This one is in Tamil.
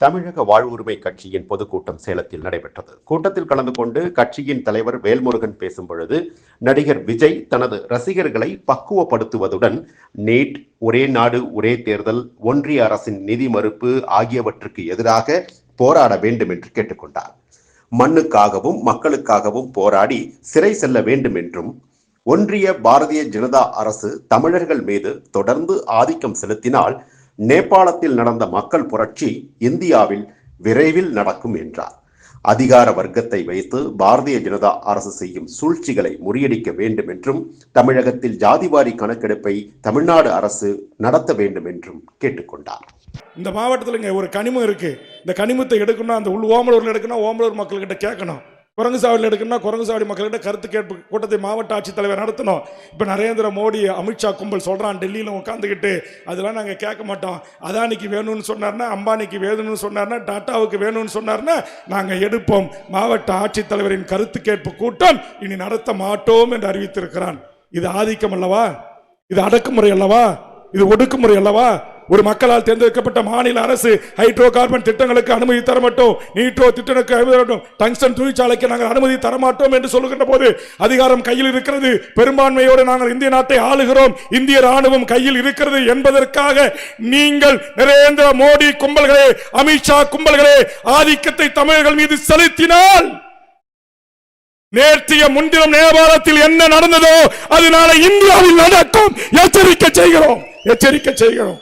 தமிழக வாழ்வுரிமை கட்சியின் பொதுக்கூட்டம் சேலத்தில் நடைபெற்றது. கூட்டத்தில் கலந்து கொண்டு கட்சியின் தலைவர் வேல்முருகன் பேசும் பொழுது, நடிகர் விஜய் தனது ரசிகர்களை பக்குவப்படுத்துவதுடன் நீட், ஒரே நாடு ஒரே தேர்தல், ஒன்றிய அரசின் நிதி மறுப்பு ஆகியவற்றுக்கு எதிராக போராட வேண்டும் என்று கேட்டுக்கொண்டார். மண்ணுக்காகவும் மக்களுக்காகவும் போராடி சிறை செல்ல வேண்டும் என்றும், ஒன்றிய பாரதிய ஜனதா அரசு தமிழர்கள் மீது தொடர்ந்து ஆதிக்கம் செலுத்தினால் நேபாளத்தில் நடந்த மக்கள் புரட்சி இந்தியாவில் விரைவில் நடக்கும் என்றார். அதிகார வர்க்கத்தை வைத்து பாரதிய ஜனதா அரசு செய்யும் சூழ்ச்சிகளை முறியடிக்க வேண்டும் என்றும், தமிழகத்தில் ஜாதிவாரி கணக்கெடுப்பை தமிழ்நாடு அரசு நடத்த வேண்டும் என்றும் கேட்டுக்கொண்டார். இந்த மாவட்டத்தில் ஒரு கனிமம் இருக்கு. இந்த கனிமத்தை எடுக்கணும், அந்த ஓமலூர்ல எடுக்கணும், ஓமலூர் மக்கள்கிட்ட கேட்கணும். குரங்குசாவடியில் எடுக்கணும்னா குரங்குசாவடி மக்கள்கிட்ட கருத்து கேட்பு கூட்டத்தை மாவட்ட ஆட்சித்தலைவர் நடத்தணும். இப்போ நரேந்திர மோடி, அமித்ஷா கும்பல் சொல்கிறான் டெல்லியில் உட்காந்துக்கிட்டு, அதெல்லாம் நாங்கள் கேட்க மாட்டோம். அதானிக்கு வேணும்னு சொன்னார்னா, அம்பானிக்கு வேணும்னு சொன்னார்னா, டாட்டாவுக்கு வேணும்னு சொன்னார்னா நாங்கள் எடுப்போம். மாவட்ட ஆட்சித்தலைவரின் கருத்து கேட்பு கூட்டம் இனி நடத்த மாட்டோம் என்று அறிவித்திருக்கிறான். இது ஆதிக்கம் அல்லவா? இது அடக்குமுறை அல்லவா? இது ஒடுக்குமுறை அல்லவா? ஒரு மக்களால் தேர்ந்தெடுக்கப்பட்ட மாநில அரசு ஹைட்ரோ கார்பன் திட்டங்களுக்கு அனுமதி தரமாட்டோம், நீட்ரோ திட்டங்களுக்கு அனுமதி தரமாட்டோம், டங்ஸ்டன் தொழிற்சாலைக்கு நாங்கள் அனுமதி தரமாட்டோம் என்று சொல்லுகின்ற போது அதிகாரம் கையில் இருக்கிறது, பெரும்பான்மையோடு நாங்கள் இந்திய நாட்டை ஆளுகிறோம், இந்திய ராணுவம் கையில் இருக்கிறது என்பதற்காக நீங்கள் நரேந்திர மோடி கும்பல்களே, அமித்ஷா கும்பல்களே ஆதிக்கத்தை தமிழர்கள் மீது செலுத்தினால், நேற்றைய முன்தினம் நேபாளத்தில் என்ன நடந்ததோ அதனால இந்தியாவில் நடக்கும். எச்சரிக்கை செய்கிறோம்.